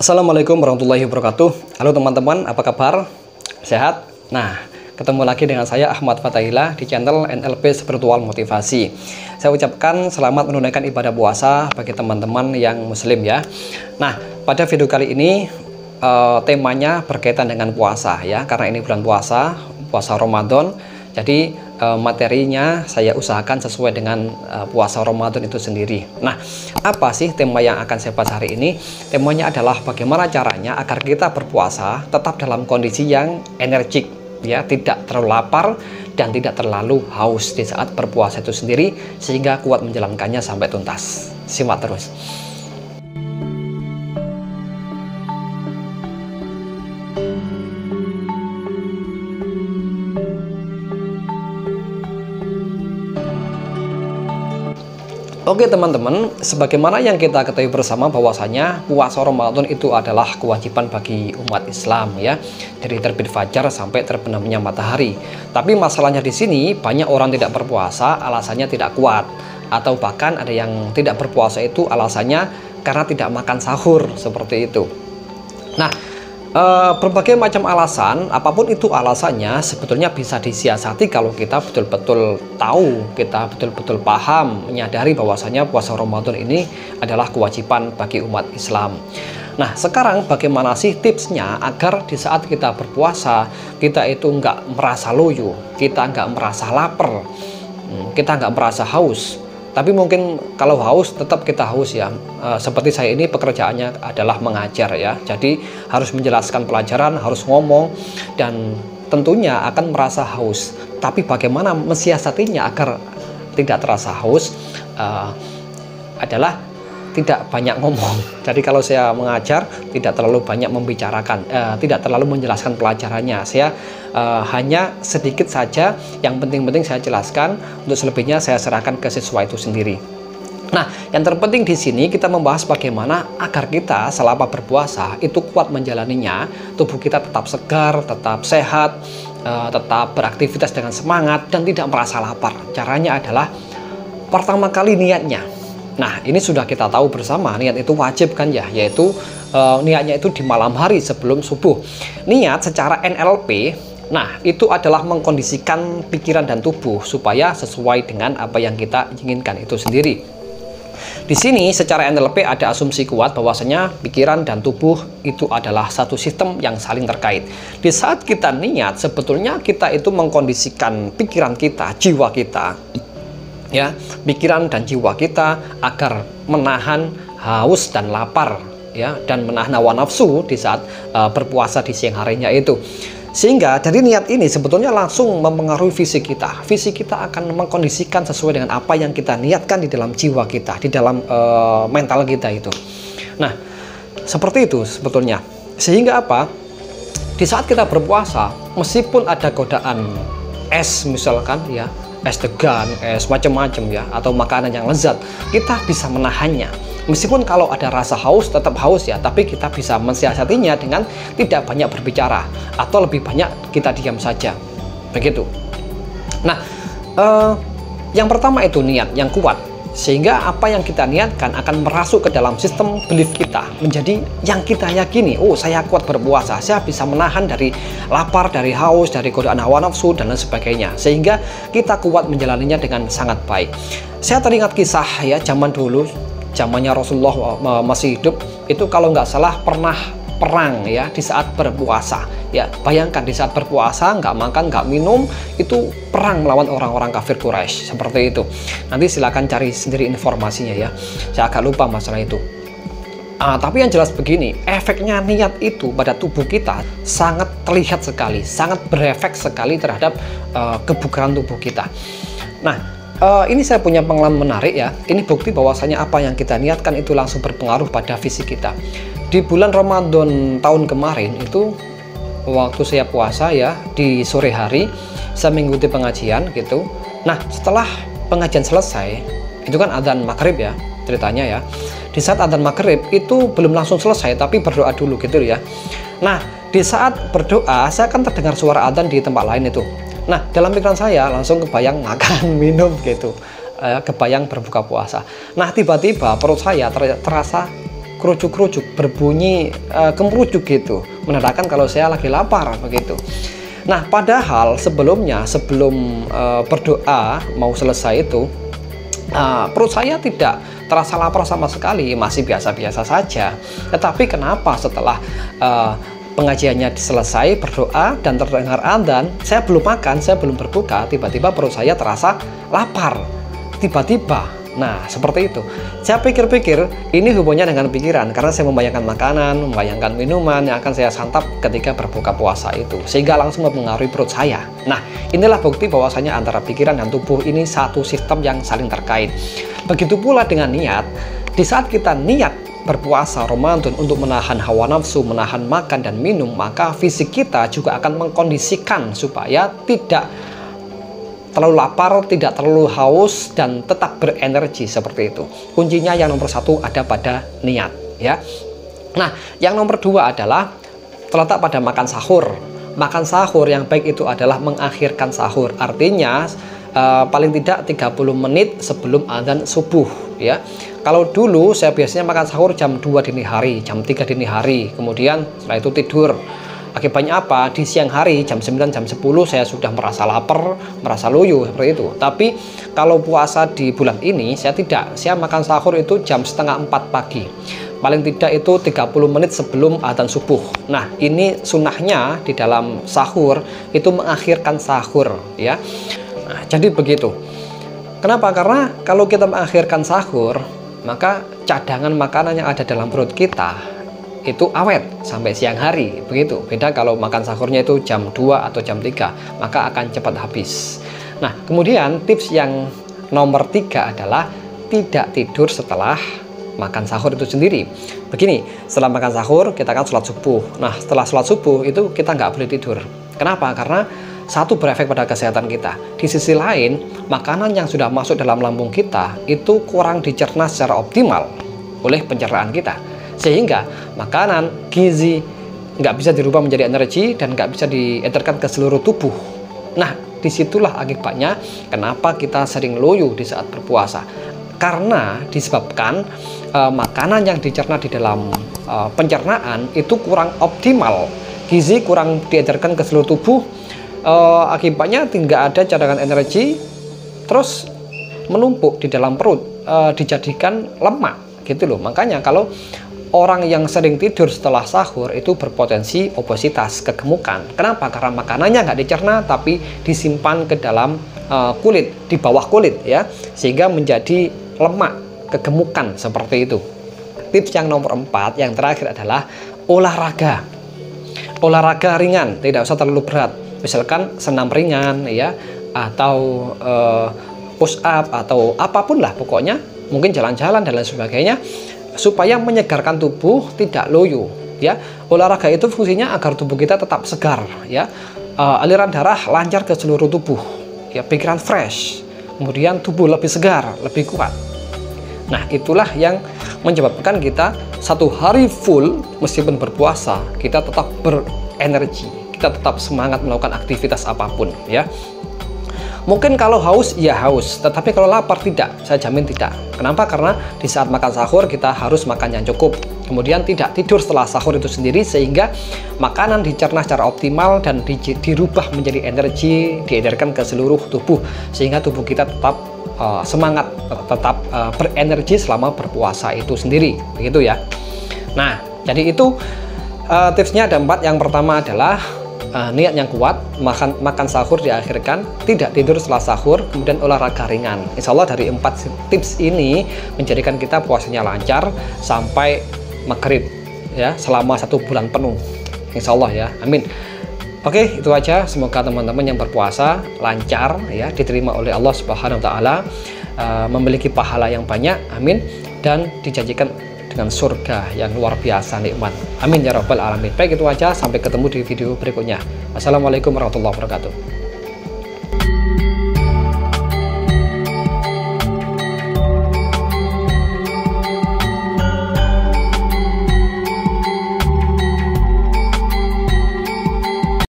Assalamualaikum warahmatullahi wabarakatuh. Halo teman-teman, apa kabar? Sehat? Nah, ketemu lagi dengan saya Ahmad Fatahillah di channel NLP Spiritual Motivasi. Saya ucapkan selamat menunaikan ibadah puasa bagi teman-teman yang muslim ya. Nah, pada video kali ini temanya berkaitan dengan puasa ya, karena ini bulan puasa Ramadan. Jadi materinya saya usahakan sesuai dengan puasa Ramadan itu sendiri. Nah, apa sih tema yang akan saya bahas hari ini? Temanya adalah bagaimana caranya agar kita berpuasa tetap dalam kondisi yang energik ya, tidak terlalu lapar dan tidak terlalu haus di saat berpuasa itu sendiri, sehingga kuat menjalankannya sampai tuntas. Simak terus. Oke teman-teman, sebagaimana yang kita ketahui bersama bahwasanya puasa Ramadan itu adalah kewajiban bagi umat Islam ya, dari terbit fajar sampai terbenamnya matahari. Tapi masalahnya di sini banyak orang tidak berpuasa alasannya tidak kuat, atau bahkan ada yang tidak berpuasa itu alasannya karena tidak makan sahur seperti itu. Nah, berbagai macam alasan, apapun itu alasannya, sebetulnya bisa disiasati kalau kita betul-betul tahu, kita betul-betul paham, menyadari bahwasanya puasa Ramadan ini adalah kewajiban bagi umat Islam. Nah, sekarang bagaimana sih tipsnya agar di saat kita berpuasa, kita itu nggak merasa loyo, kita nggak merasa lapar, kita nggak merasa haus. Tapi mungkin kalau haus tetap kita haus ya. Seperti saya ini pekerjaannya adalah mengajar ya. Jadi harus menjelaskan pelajaran, harus ngomong, dan tentunya akan merasa haus. Tapi bagaimana mensiasatinya agar tidak terasa haus adalah tidak banyak ngomong. Jadi kalau saya mengajar tidak terlalu banyak membicarakan, tidak terlalu menjelaskan pelajarannya. Saya hanya sedikit saja, yang penting-penting saya jelaskan, untuk selebihnya saya serahkan ke siswa itu sendiri. Nah, yang terpenting di sini kita membahas bagaimana agar kita selama berpuasa itu kuat menjalaninya, tubuh kita tetap segar, tetap sehat, tetap beraktivitas dengan semangat dan tidak merasa lapar. Caranya adalah pertama kali niatnya. Nah, ini sudah kita tahu bersama, niat itu wajib kan ya, yaitu niatnya itu di malam hari sebelum subuh. Niat secara NLP, nah itu adalah mengkondisikan pikiran dan tubuh supaya sesuai dengan apa yang kita inginkan itu sendiri. Di sini secara NLP ada asumsi kuat bahwasanya pikiran dan tubuh itu adalah satu sistem yang saling terkait. Di saat kita niat, sebetulnya kita itu mengkondisikan pikiran kita, jiwa kita, ya, pikiran dan jiwa kita agar menahan haus dan lapar ya, dan menahan hawa nafsu di saat berpuasa di siang harinya itu. Sehingga dari niat ini sebetulnya langsung mempengaruhi fisik kita. Fisik kita akan mengkondisikan sesuai dengan apa yang kita niatkan di dalam jiwa kita, di dalam mental kita itu. Nah, seperti itu sebetulnya. Sehingga apa? Di saat kita berpuasa, meskipun ada godaan es misalkan ya, es degan, es macam-macam ya, atau makanan yang lezat, kita bisa menahannya. Meskipun kalau ada rasa haus, tetap haus ya, tapi kita bisa mensiasatinya dengan tidak banyak berbicara, atau lebih banyak kita diam saja, begitu. Nah, yang pertama itu niat yang kuat, sehingga apa yang kita niatkan akan merasuk ke dalam sistem belief kita, menjadi yang kita yakini. Oh, saya kuat berpuasa, saya bisa menahan dari lapar, dari haus, dari godaan hawa nafsu dan lain sebagainya, sehingga kita kuat menjalaninya dengan sangat baik. Saya teringat kisah ya, zaman dulu, zamannya Rasulullah masih hidup, itu kalau nggak salah pernah perang ya di saat berpuasa ya. Bayangkan di saat berpuasa, nggak makan, nggak minum, itu perang melawan orang-orang kafir Quraisy, seperti itu. Nanti silakan cari sendiri informasinya ya, saya agak lupa masalah itu. Tapi yang jelas begini, efeknya niat itu pada tubuh kita sangat terlihat sekali, sangat berefek sekali terhadap kebugaran tubuh kita. Nah, ini saya punya pengalaman menarik ya. Ini bukti bahwasanya apa yang kita niatkan itu langsung berpengaruh pada fisik kita. Di bulan Ramadan tahun kemarin itu, waktu saya puasa ya, di sore hari saya mengikuti pengajian gitu. Nah, setelah pengajian selesai, itu kan adzan maghrib ya ceritanya ya. Di saat adzan maghrib itu belum langsung selesai, tapi berdoa dulu gitu ya. Nah, di saat berdoa saya kan terdengar suara adzan di tempat lain itu. Nah, dalam pikiran saya langsung kebayang makan, minum gitu, kebayang berbuka puasa. Nah, tiba-tiba perut saya terasa kerucuk-kerucuk, berbunyi kemerucuk gitu, menandakan kalau saya lagi lapar begitu. Nah, padahal sebelumnya, sebelum berdoa mau selesai itu, perut saya tidak terasa lapar sama sekali, masih biasa-biasa saja. Tetapi kenapa setelah pengajiannya selesai, berdoa dan terdengar adzan, saya belum makan, saya belum berbuka, tiba-tiba perut saya terasa lapar tiba-tiba. Nah, seperti itu. Saya pikir-pikir ini hubungannya dengan pikiran, karena saya membayangkan makanan, membayangkan minuman yang akan saya santap ketika berbuka puasa itu, sehingga langsung mempengaruhi perut saya. Nah, inilah bukti bahwasanya antara pikiran dan tubuh ini satu sistem yang saling terkait. Begitu pula dengan niat. Di saat kita niat berpuasa Ramadan untuk menahan hawa nafsu, menahan makan dan minum, maka fisik kita juga akan mengkondisikan supaya tidak terlalu lapar, tidak terlalu haus, dan tetap berenergi seperti itu. Kuncinya yang nomor satu ada pada niat, ya. Nah, yang nomor dua adalah terletak pada makan sahur. Makan sahur yang baik itu adalah mengakhirkan sahur. Artinya paling tidak 30 menit sebelum adzan subuh, ya. Kalau dulu saya biasanya makan sahur jam 2 dini hari, jam 3 dini hari, kemudian setelah itu tidur. Akibatnya apa? Di siang hari jam 9, jam 10 saya sudah merasa lapar, merasa loyo seperti itu. Tapi kalau puasa di bulan ini saya tidak. Saya makan sahur itu jam setengah 4 pagi. Paling tidak itu 30 menit sebelum adzan subuh. Nah, ini sunnahnya di dalam sahur itu mengakhirkan sahur, ya. Nah, jadi begitu. Kenapa? Karena kalau kita mengakhirkan sahur, maka cadangan makanan yang ada dalam perut kita itu awet sampai siang hari, begitu. Beda kalau makan sahurnya itu jam 2 atau jam 3, maka akan cepat habis. Nah, kemudian tips yang nomor 3 adalah tidak tidur setelah makan sahur itu sendiri. Begini, setelah makan sahur kita akan sholat subuh. Nah, setelah sholat subuh itu kita nggak boleh tidur. Kenapa? Karena satu, berefek pada kesehatan kita. Di sisi lain, makanan yang sudah masuk dalam lambung kita itu kurang dicerna secara optimal oleh pencernaan kita, sehingga makanan, gizi nggak bisa dirubah menjadi energi dan nggak bisa diedarkan ke seluruh tubuh. Nah, disitulah akibatnya kenapa kita sering loyo di saat berpuasa, karena disebabkan makanan yang dicerna di dalam pencernaan itu kurang optimal, gizi kurang diedarkan ke seluruh tubuh. Akibatnya tidak ada cadangan energi, terus menumpuk di dalam perut, dijadikan lemak gitu loh. Makanya kalau orang yang sering tidur setelah sahur itu berpotensi obesitas, kegemukan. Kenapa? Karena makanannya nggak dicerna tapi disimpan ke dalam kulit, di bawah kulit, ya, sehingga menjadi lemak, kegemukan seperti itu. Tips yang nomor 4 yang terakhir adalah olahraga. Olahraga ringan, tidak usah terlalu berat. Misalkan senam ringan, ya, atau push up atau apapun lah, pokoknya mungkin jalan-jalan dan lain sebagainya, supaya menyegarkan tubuh, tidak loyo, ya. Olahraga itu fungsinya agar tubuh kita tetap segar, ya, aliran darah lancar ke seluruh tubuh, ya, pikiran fresh, kemudian tubuh lebih segar, lebih kuat. Nah, itulah yang menyebabkan kita satu hari full meskipun berpuasa kita tetap berenergi, kita tetap semangat melakukan aktivitas apapun, ya. Mungkin kalau haus, ya haus, tetapi kalau lapar tidak, saya jamin tidak. Kenapa? Karena di saat makan sahur kita harus makan yang cukup, kemudian tidak tidur setelah sahur itu sendiri, sehingga makanan dicerna secara optimal dan dirubah menjadi energi, diedarkan ke seluruh tubuh, sehingga tubuh kita tetap semangat, tetap berenergi selama berpuasa itu sendiri, begitu ya. Nah, jadi itu tipsnya ada 4. Yang pertama adalah niat yang kuat, makan sahur diakhirkan, tidak tidur setelah sahur, kemudian olahraga ringan. Insya Allah dari 4 tips ini menjadikan kita puasanya lancar sampai maghrib, ya, selama 1 bulan penuh. Insya Allah, ya, amin. Oke, itu aja. Semoga teman-teman yang berpuasa lancar, ya, diterima oleh Allah Subhanahu wa Ta'ala, memiliki pahala yang banyak, amin, dan dijanjikan dengan surga yang luar biasa nikmat, amin ya rabbal alamin. Baik, itu aja, sampai ketemu di video berikutnya. Wassalamualaikum warahmatullahi wabarakatuh.